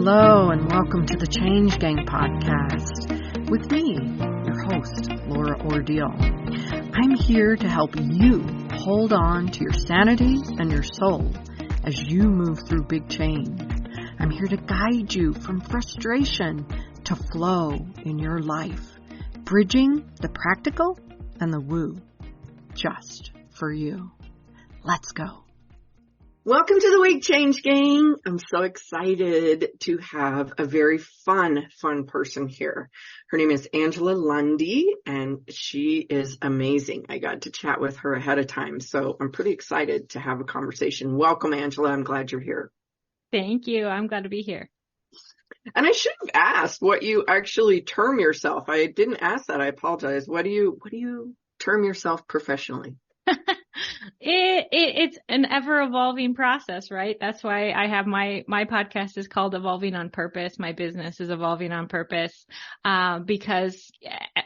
Hello and welcome to the Change Gang podcast with me, your host, Laura Ordile. I'm here to help you hold on to your sanity and your soul as you move through big change. I'm here to guide you from frustration to flow in your life, bridging the practical and the woo, just for you. Let's go. Welcome to the Week Change Gang. I'm so excited to have a very fun person here. Her name is Angela Lundy, and she is amazing. I got to chat with her ahead of time, so I'm pretty excited to have a conversation. Welcome, Angela. I'm glad you're here. Thank you. I'm glad to be here. And I should have asked what you actually term yourself. I didn't ask that. I apologize. What do you term yourself professionally? It's an ever-evolving process, right? That's why I have my podcast is called Evolving on Purpose. My business is Evolving on Purpose, because,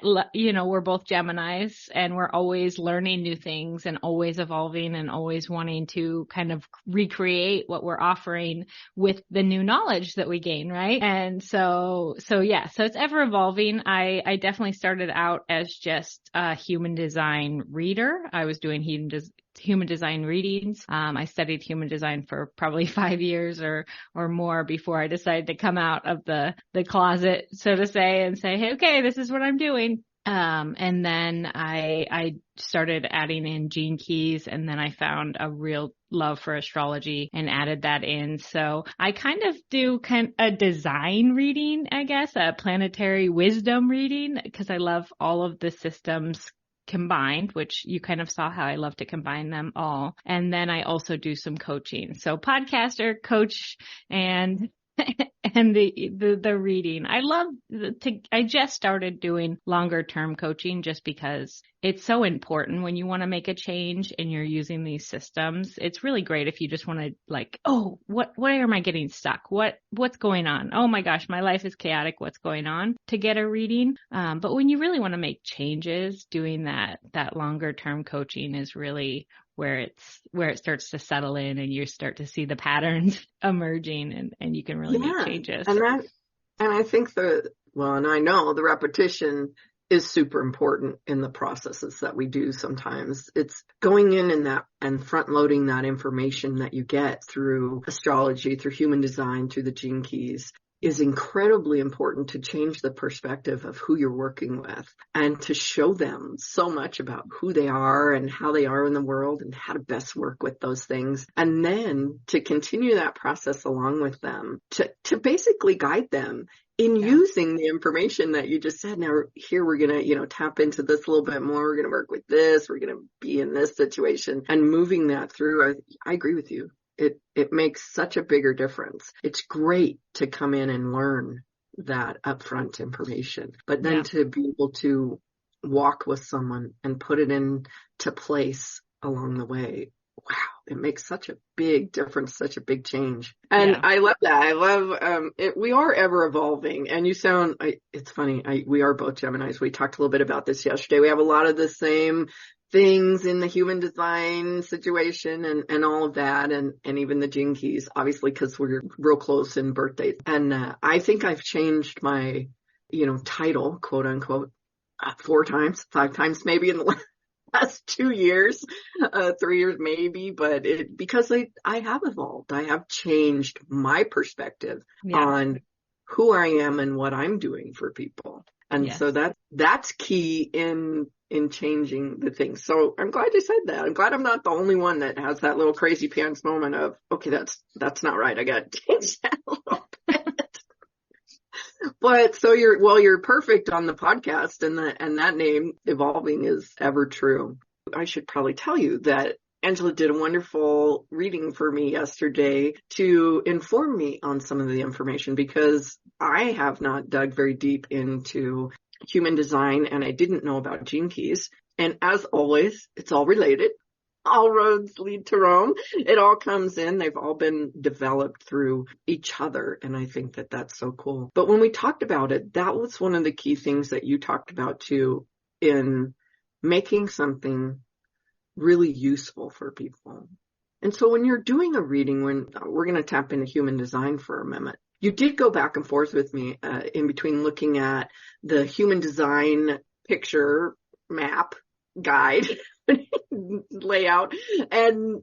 we're both Geminis and we're always learning new things and always evolving and always wanting to kind of recreate what we're offering with the new knowledge that we gain, right? And so it's ever-evolving. I definitely started out as just a human design reader. I was doing human design readings. I studied human design for probably 5 years or more before I decided to come out of the closet, so to say, and say, hey, okay, this is what I'm doing. And then I started adding in gene keys, and then I found a real love for astrology and added that in. So I kind of do a design reading, I guess, a planetary wisdom reading, because I love all of the systems combined, which you kind of saw how I love to combine them all. And then I also do some coaching. So podcaster, coach, and the reading. I just started doing longer term coaching just because it's so important when you want to make a change and you're using these systems. It's really great if you just want to where am I getting stuck? What's going on? Oh my gosh, my life is chaotic. What's going on? To get a reading. But when you really want to make changes, doing that longer term coaching is really where it starts to settle in and you start to see the patterns emerging and you can really make changes. And I think and I know the repetition is super important in the processes that we do sometimes. It's going in and front loading that information that you get through astrology, through human design, through the gene keys, is incredibly important to change the perspective of who you're working with and to show them so much about who they are and how they are in the world and how to best work with those things. And then to continue that process along with them, to basically guide them in using the information that you just said. Now here we're going to, tap into this a little bit more. We're going to work with this. We're going to be in this situation and moving that through. I agree with you. It makes such a bigger difference. It's great to come in and learn that upfront information, but then to be able to walk with someone and put it into place along the way. Wow, it makes such a big difference, such a big change. And I love that. I love it. We are ever evolving, and you sound, it's funny. We are both Geminis. We talked a little bit about this yesterday. We have a lot of the same things in the human design situation and all of that, and even the gene keys, obviously, because we're real close in birthdays. And I think I've changed my, title, quote unquote, 4 times, 5 times, maybe in the last 2 years, 3 years maybe, but because I have evolved. I have changed my perspective on who I am and what I'm doing for people. And so that's key in changing the things. So I'm glad you said that. I'm glad I'm not the only one that has that little crazy pants moment of, okay, that's not right. I got to change that a little bit. But so you're perfect on the podcast, and that name, Evolving, is ever true. I should probably tell you that Angela did a wonderful reading for me yesterday to inform me on some of the information, because I have not dug very deep into human design and I didn't know about gene keys. And as always, it's all related. All roads lead to Rome. It all comes in. They've all been developed through each other. And I think that that's so cool. But when we talked about it, that was one of the key things that you talked about too, in making something really useful for people. And so when you're doing a reading, when we're going to tap into human design for a You did go back and forth with me in between looking at the human design picture map guide layout and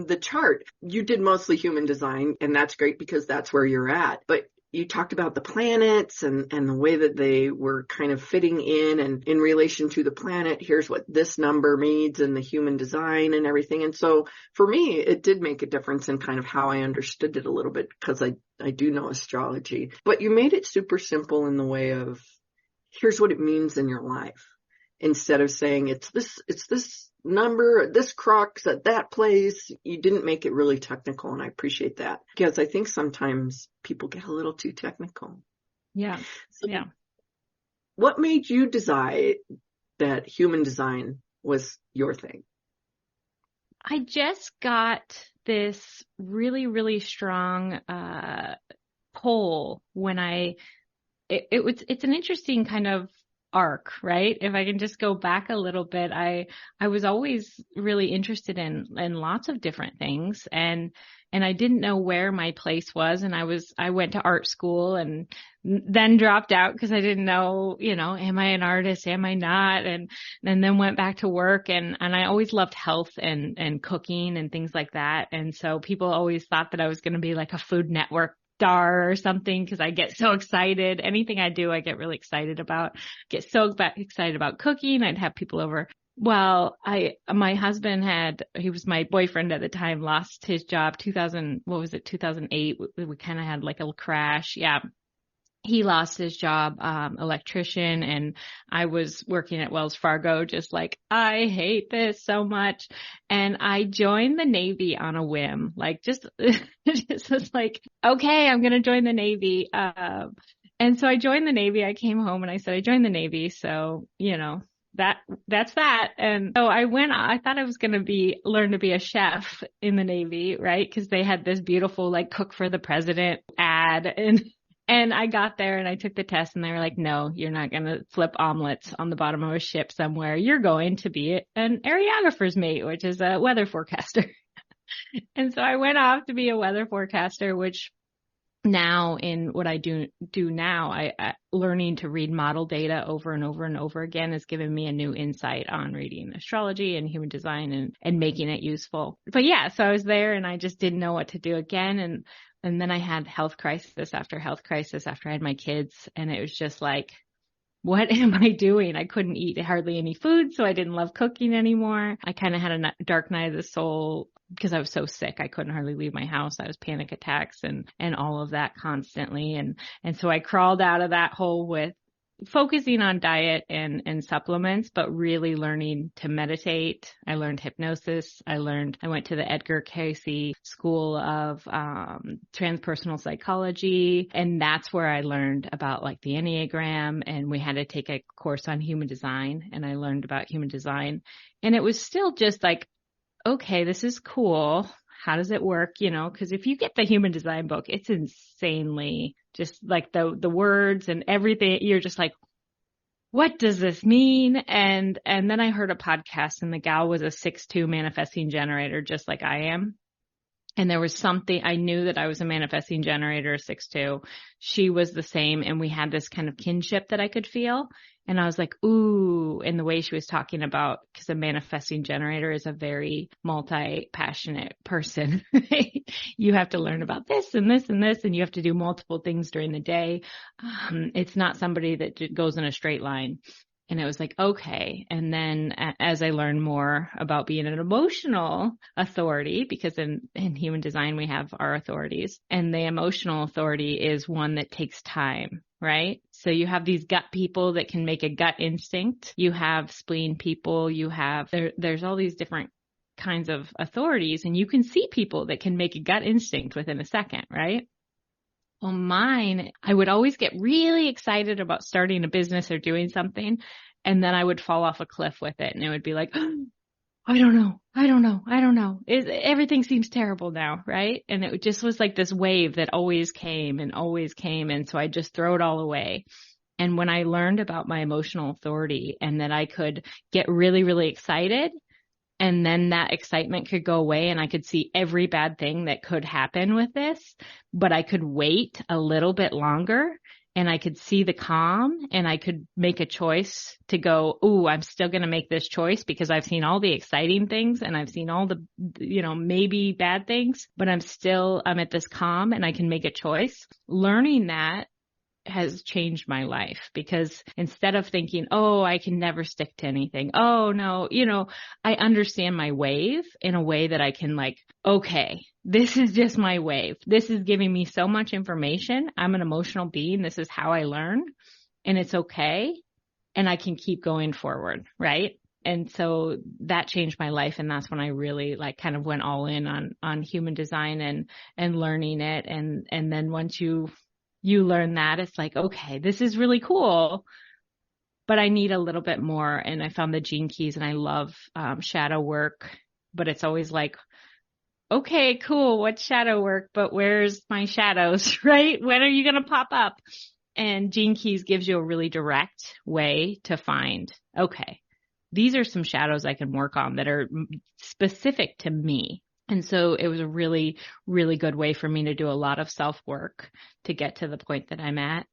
the chart. You did mostly human design, and that's great because that's where you're at. But you talked about the planets and the way that they were kind of fitting in, and in relation to the planet, here's what this number means in the human design and everything. And so for me, it did make a difference in kind of how I understood it a little bit, because I do know astrology, but you made it super simple in the way of here's what it means in your life. Instead of saying it's this number, this crux at that place, you didn't make it really technical, and I appreciate that, because I think sometimes people get a little too technical. Yeah. So yeah. What made you decide that human design was your thing? I just got this really, really strong pull when it's an interesting kind of arc, right? If I can just go back a little bit, I was always really interested in lots of different things, and I didn't know where my place was, and I went to art school and then dropped out because I didn't know, am I an artist, am I not, and then went back to work, and I always loved health and cooking and things like that, and so people always thought that I was going to be like a Food Network star or something, because I get so excited. Anything I do, I get really excited about. Get so excited about cooking. I'd have people over. Well, my husband he was my boyfriend at the time, lost his job 2008. We kind of had like a little crash. Yeah. He lost his job, electrician, and I was working at Wells Fargo, just like, I hate this so much. And I joined the Navy on a whim, like just was like, okay, I'm going to join the Navy. And so I joined the Navy. I came home and I said, I joined the Navy. So, that's that. And so I thought I was going to learn to be a chef in the Navy, right? Cause they had this beautiful, like, cook for the president ad, and I got there and I took the test, and they were like, no, you're not going to flip omelets on the bottom of a ship somewhere. You're going to be an areographer's mate, which is a weather forecaster. And so I went off to be a weather forecaster, which now in what I do now, I learning to read model data over and over and over again has given me a new insight on reading astrology and human design and making it useful. But yeah, so I was there and I just didn't know what to do again. And then I had health crisis after health crisis after I had my kids. And it was just like, what am I doing? I couldn't eat hardly any food, so I didn't love cooking anymore. I kind of had a dark night of the soul because I was so sick. I couldn't hardly leave my house. I was panic attacks and all of that constantly. And so I crawled out of that hole with focusing on diet and supplements, but really learning to meditate. I learned hypnosis. I went to the Edgar Cayce School of Transpersonal Psychology. And that's where I learned about like the Enneagram, and we had to take a course on human design, and I learned about human design. And it was still just like, okay, this is cool. How does it work? Because if you get the human design book, it's insanely just like the words and everything. You're just like, what does this mean? And then I heard a podcast, and the gal was a 6'2" manifesting generator, just like I am. And there was something, I knew that I was a manifesting generator, 6'2". She was the same. And we had this kind of kinship that I could feel. And I was like, ooh, and the way she was talking about, because a manifesting generator is a very multi-passionate person. You have to learn about this and this and this, and you have to do multiple things during the day. It's not somebody that goes in a straight line. And it was like, okay. And then as I learned more about being an emotional authority, because in human design, we have our authorities, and the emotional authority is one that takes time, right? So you have these gut people that can make a gut instinct. You have spleen people. There's all these different kinds of authorities, and you can see people that can make a gut instinct within a second, right? Well, mine, I would always get really excited about starting a business or doing something, and then I would fall off a cliff with it, and it would be like, oh, I don't know. Everything seems terrible now, right? And it just was like this wave that always came, and so I just throw it all away. And when I learned about my emotional authority and that I could get really, really excited, And then that excitement could go away and I could see every bad thing that could happen with this, but I could wait a little bit longer and I could see the calm and I could make a choice to go, ooh, I'm still going to make this choice because I've seen all the exciting things and I've seen all the, maybe bad things, but I'm at this calm and I can make a choice. Learning that has changed my life because instead of thinking, oh, I can never stick to anything. Oh, no, I understand my wave in a way that I can okay, this is just my wave. This is giving me so much information. I'm an emotional being. This is how I learn and it's okay. And I can keep going forward. Right. And so that changed my life. And that's when I really kind of went all in on human design and learning it. And then once you learn that, it's okay, this is really cool, but I need a little bit more. And I found the gene keys and I love shadow work, but it's always okay, cool. What's shadow work? But where's my shadows, right? When are you going to pop up? And gene keys gives you a really direct way to find, okay, these are some shadows I can work on that are specific to me. And so it was a really, really good way for me to do a lot of self-work to get to the point that I'm at.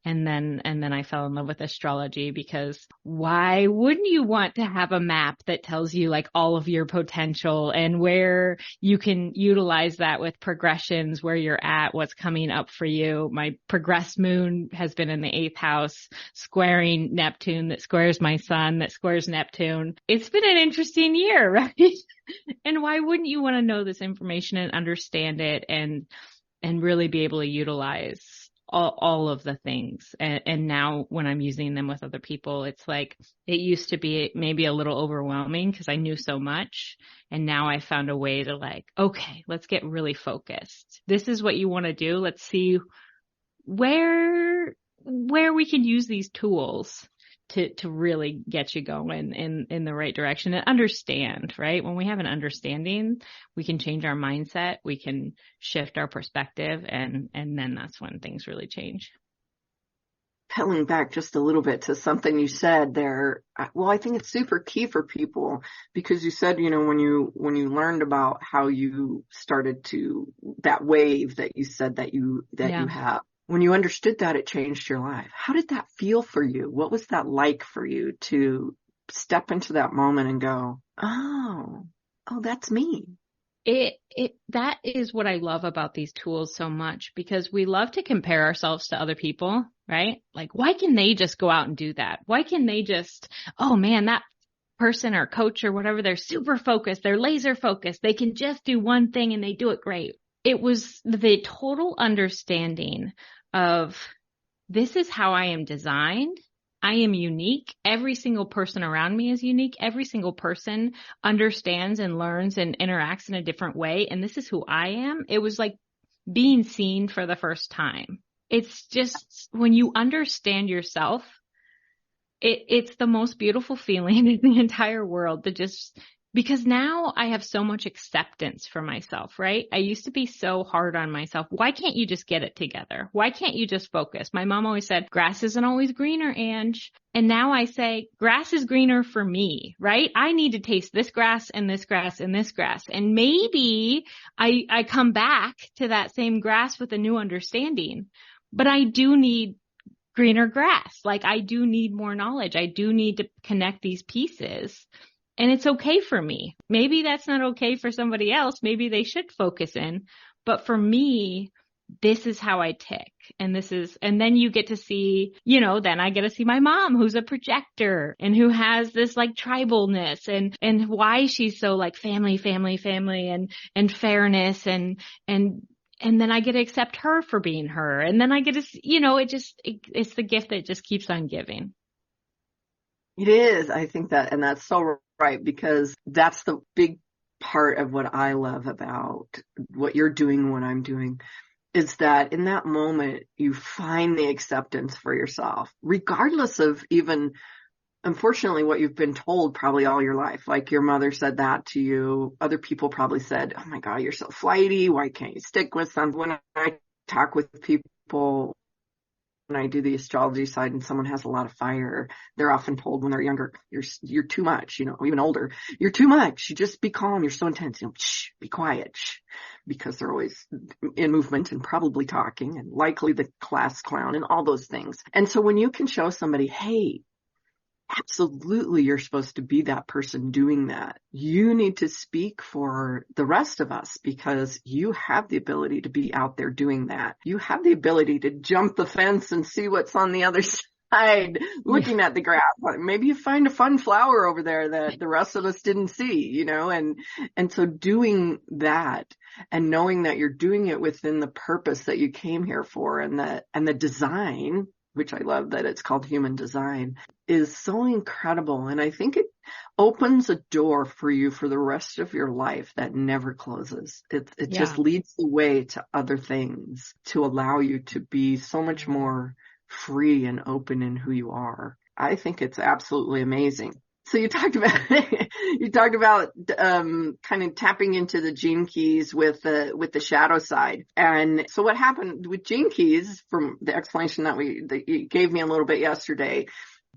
And then I fell in love with astrology because why wouldn't you want to have a map that tells you all of your potential and where you can utilize that with progressions, where you're at, what's coming up for you. My progressed moon has been in the 8th house, squaring Neptune, that squares my sun, that squares Neptune. It's been an interesting year, right? And why wouldn't you want to know this information and understand it and really be able to utilize all of the things. And now when I'm using them with other people, it's it used to be maybe a little overwhelming because I knew so much. And now I found a way to okay, let's get really focused. This is what you want to do. Let's see where we can use these tools to really get you going in the right direction and understand, right? When we have an understanding, we can change our mindset, we can shift our perspective, and then that's when things really change. Pedaling back just a little bit to something you said there. Well, I think it's super key for people because you said, when you learned about how you started to, that wave that you said that you have, when you understood that, it changed your life. How did that feel for you? What was that like for you to step into that moment and go, oh, that's me? That is what I love about these tools so much because we love to compare ourselves to other people, right? Why can they just go out and do that? Why can they just, oh man, that person or coach or whatever, they're super focused, they're laser focused, they can just do one thing and they do it great. It was the total understanding of this is how I am designed. I am unique. Every single person around me is unique. Every single person understands and learns and interacts in a different way. And this is who I am. It was like being seen for the first time. It's just when you understand yourself, it's the most beautiful feeling in the entire world to just, because now I have so much acceptance for myself, right? I used to be so hard on myself. Why can't you just get it together? Why can't you just focus? My mom always said, grass isn't always greener, Ange. And now I say, grass is greener for me, right? I need to taste this grass and this grass and this grass. And maybe I come back to that same grass with a new understanding, but I do need greener grass. I do need more knowledge. I do need to connect these pieces. And it's okay for me. Maybe that's not okay for somebody else. Maybe they should focus in. But for me, this is how I tick. And then you get to see, then I get to see my mom who's a projector and who has this tribalness and why she's so family, family, family and fairness and then I get to accept her for being her. And then I get to, it's the gift that just keeps on giving. It is. I think that, and that's so right, because that's the big part of what I love about what you're doing, what I'm doing, is that in that moment, you find the acceptance for yourself, regardless of even, unfortunately, what you've been told probably all your life. Like your mother said that to you. Other people probably said, oh my God, you're so flighty. Why can't you stick with something? When I talk with people, when I do the astrology side and someone has a lot of fire, they're often told when they're younger, you're too much, even older, you're too much. You just be calm. You're so intense, shh, be quiet, shh, because they're always in movement and probably talking and likely the class clown and all those things. And so when you can show somebody, hey, absolutely, you're supposed to be that person doing that. You need to speak for the rest of us because you have the ability to be out there doing that. You have the ability to jump the fence and see what's on the other side, looking at the grass. Maybe you find a fun flower over there that the rest of us didn't see, and so doing that and knowing that you're doing it within the purpose that you came here for and the design, which I love that it's called human design, is so incredible. And I think it opens a door for you for the rest of your life that never closes. It just leads the way to other things to allow you to be so much more free and open in who you are. I think it's absolutely amazing. So you talked about kind of tapping into the gene keys with the shadow side. And so what happened with gene keys, from the explanation that you gave me a little bit yesterday,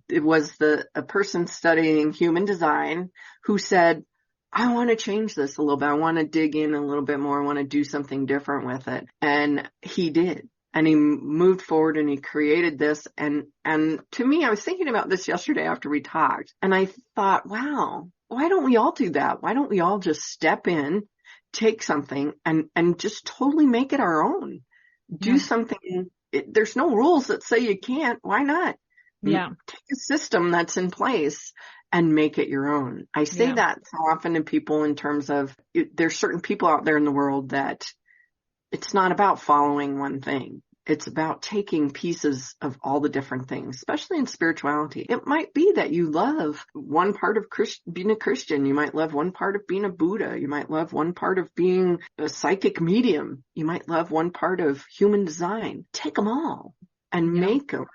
it was a person studying human design who said, I want to change this a little bit. I want to dig in a little bit more. I want to do something different with it. And he did. And he moved forward and he created this. And to me, I was thinking about this yesterday after we talked, and I thought, wow, why don't we all do that? Why don't we all just step in, take something and just totally make it our own? Do something. There's no rules that say you can't. Why not? Yeah. Take a system that's in place and make it your own. I say that so often to people in terms of there's certain people out there in the world that it's not about following one thing. It's about taking pieces of all the different things, especially in spirituality. It might be that you love one part of being a Christian. You might love one part of being a Buddha. You might love one part of being a psychic medium. You might love one part of human design. Take them all and make them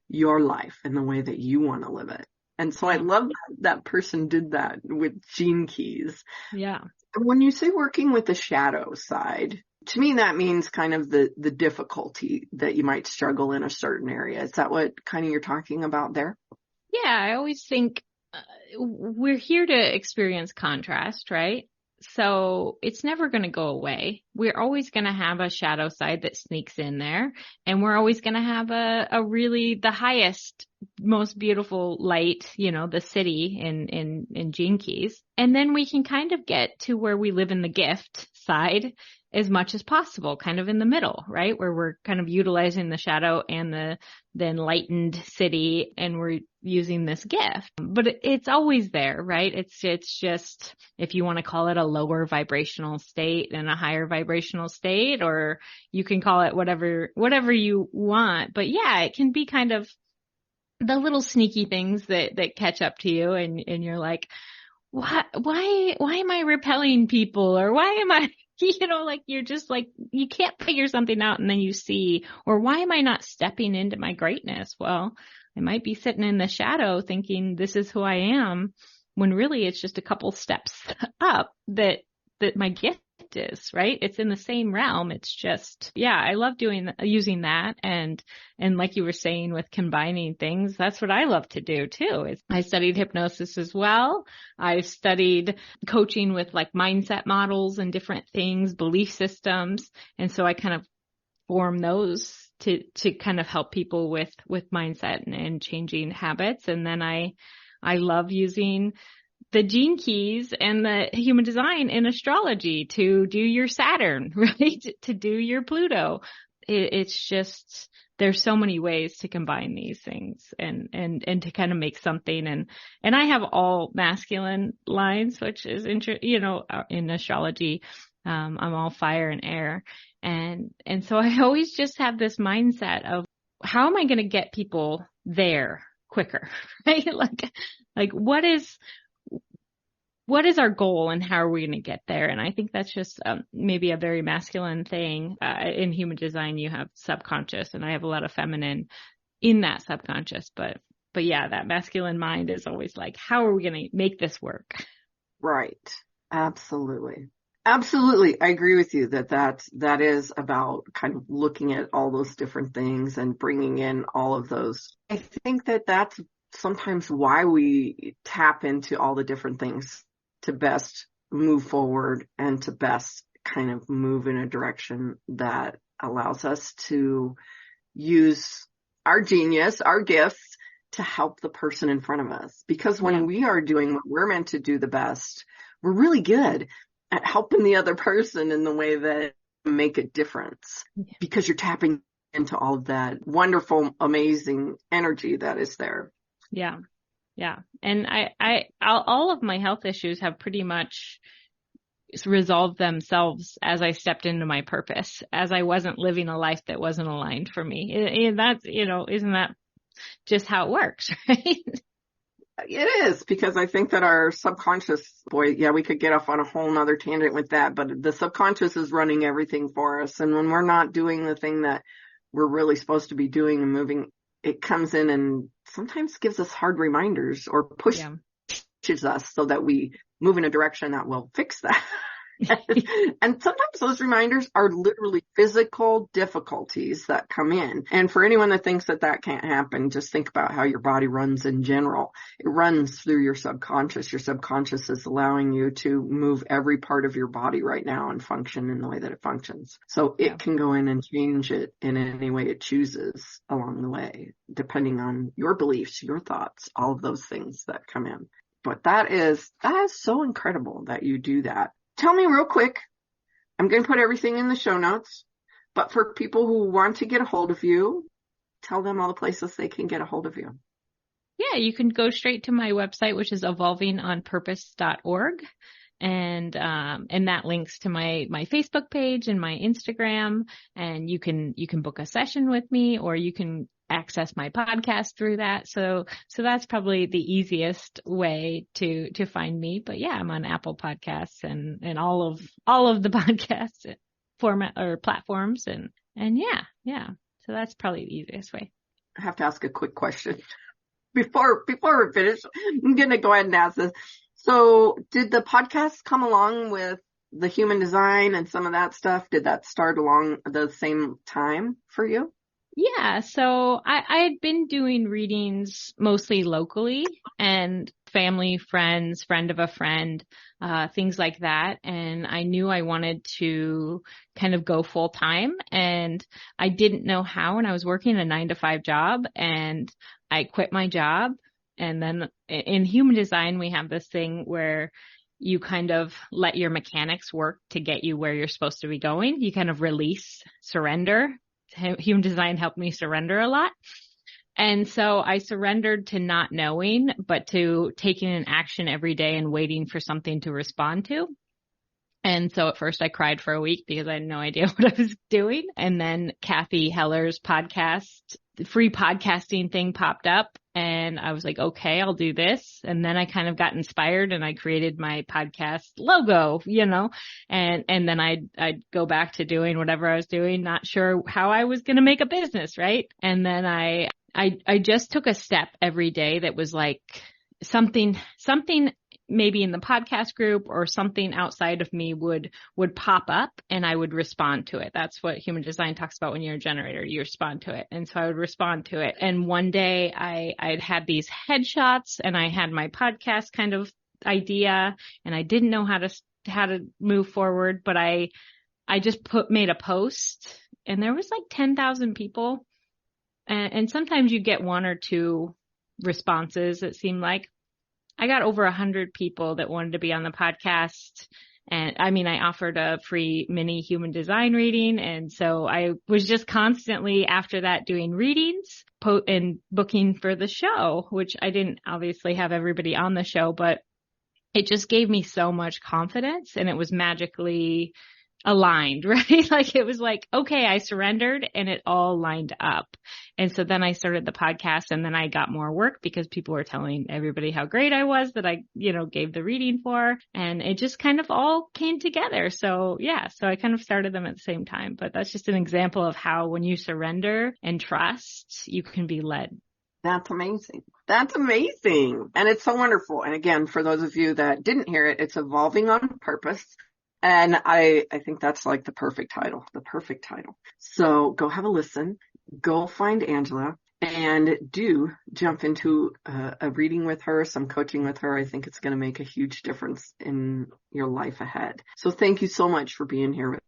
your life in the way that you want to live it. And so I love that person did that with gene keys. Yeah. And when you say working with the shadow side, to me, that means kind of the difficulty that you might struggle in a certain area. Is that what kind of you're talking about there? Yeah, I always think we're here to experience contrast, right? So it's never going to go away. We're always going to have a shadow side that sneaks in there, and we're always going to have a really the highest, most beautiful light, the city in Gene Keys. And then we can kind of get to where we live in the gift side as much as possible, kind of in the middle, right? Where we're kind of utilizing the shadow and the enlightened city, and we're using this gift. But it's always there, right? It's just, if you want to call it a lower vibrational state and a higher vibrational state, or you can call it whatever you want. But yeah, it can be kind of the little sneaky things that catch up to you, and you're like, why am I repelling people? Or why am I, you're just like, you can't figure something out, and then you see, or why am I not stepping into my greatness? Well, I might be sitting in the shadow thinking this is who I am, when really it's just a couple steps up that my gift is, right? It's in the same realm. It's just, I love using that. And like you were saying with combining things, that's what I love to do too. I studied hypnosis as well. I've studied coaching with like mindset models and different things, belief systems. And so I kind of form those to kind of help people with mindset and changing habits. And then I love using the gene keys and the human design in astrology to do your Saturn, right? To do your Pluto. It's just, there's so many ways to combine these things and to kind of make something. And I have all masculine lines, which is in astrology. I'm all fire and air. And so I always just have this mindset of, how am I going to get people there quicker, right? Like what is our goal, and how are we going to get there? And I think that's just maybe a very masculine thing. In human design, you have subconscious, and I have a lot of feminine in that subconscious. But yeah, that masculine mind is always like, how are we going to make this work? Right. Absolutely. Absolutely. I agree with you that is about kind of looking at all those different things and bringing in all of those. I think that that's sometimes why we tap into all the different things to best move forward and to best kind of move in a direction that allows us to use our genius, our gifts to help the person in front of us. Because when we are doing what we're meant to do the best, we're really good at helping the other person in the way that make a difference, because you're tapping into all of that wonderful, amazing energy that is there. Yeah. Yeah. And all of my health issues have pretty much resolved themselves as I stepped into my purpose, as I wasn't living a life that wasn't aligned for me. And that's, isn't that just how it works, right? It is, because I think that our subconscious, we could get off on a whole nother tangent with that, but the subconscious is running everything for us. And when we're not doing the thing that we're really supposed to be doing and moving, it comes in and sometimes gives us hard reminders or pushes us so that we move in a direction that will fix that. And sometimes those reminders are literally physical difficulties that come in. And for anyone that thinks that that can't happen, just think about how your body runs in general. It runs through your subconscious. Your subconscious is allowing you to move every part of your body right now and function in the way that it functions. So it can go in and change it in any way it chooses along the way, depending on your beliefs, your thoughts, all of those things that come in. But that is so incredible that you do that. Tell me real quick, I'm going to put everything in the show notes, but for people who want to get a hold of you, tell them all the places they can get a hold of you. Yeah, you can go straight to my website, which is evolvingonpurpose.org. And that links to my Facebook page and my Instagram, and you can book a session with me, or you can access my podcast through that. So that's probably the easiest way to find me. But yeah, I'm on Apple Podcasts and all of the podcast format or platforms, and yeah. So that's probably the easiest way. I have to ask a quick question before we finish. I'm going to go ahead and ask this. So did the podcast come along with the human design and some of that stuff? Did that start along the same time for you? Yeah. So I had been doing readings mostly locally, and family, friends, friend of a friend, things like that. And I knew I wanted to kind of go full time, and I didn't know how. And I was working a 9-to-5 job, and I quit my job. And then in human design, we have this thing where you kind of let your mechanics work to get you where you're supposed to be going. You kind of release, surrender. Human design helped me surrender a lot. And so I surrendered to not knowing, but to taking an action every day and waiting for something to respond to. And so at first I cried for a week because I had no idea what I was doing. And then Kathy Heller's podcast, the free podcasting thing popped up, and I was like, okay, I'll do this. And then I kind of got inspired, and I created my podcast logo, and then I'd go back to doing whatever I was doing, not sure how I was going to make a business. Right. And then I just took a step every day that was like something maybe in the podcast group or something outside of me would pop up, and I would respond to it. That's what human design talks about when you're a generator, you respond to it. And so I would respond to it. And one day I'd had these headshots, and I had my podcast kind of idea, and I didn't know how to move forward, but I just made a post, and there was like 10,000 people. And sometimes you get one or two responses, it seemed like. I got over 100 people that wanted to be on the podcast. And I mean, I offered a free mini human design reading. And so I was just constantly after that doing readings and booking for the show, which I didn't obviously have everybody on the show, but it just gave me so much confidence, and it was magically aligned, right? Like it was like, okay, I surrendered, and it all lined up. And so then I started the podcast, and then I got more work because people were telling everybody how great I was that I, gave the reading for, and it just kind of all came together. So yeah, so I kind of started them at the same time, but that's just an example of how when you surrender and trust, you can be led. That's amazing. That's amazing. And it's so wonderful. And again, for those of you that didn't hear it, it's Evolving on Purpose. And I think that's like the perfect title. So go have a listen, go find Angela, and do jump into a reading with her, some coaching with her. I think it's going to make a huge difference in your life ahead. So thank you so much for being here.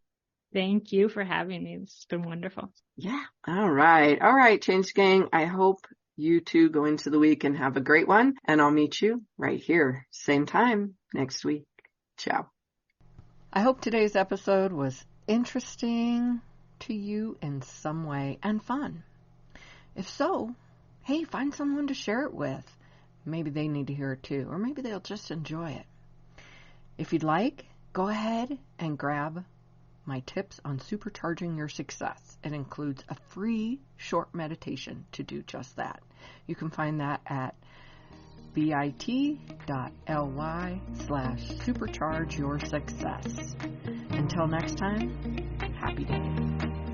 Thank you for having me. This has been wonderful. Yeah. All right, Change Gang. I hope you two go into the week and have a great one. And I'll meet you right here, same time next week. Ciao. I hope today's episode was interesting to you in some way and fun. If so, hey, find someone to share it with. Maybe they need to hear it too, or maybe they'll just enjoy it. If you'd like, go ahead and grab my tips on supercharging your success. It includes a free short meditation to do just that. You can find that at bit.ly/superchargeyoursuccess. Until next time, happy day.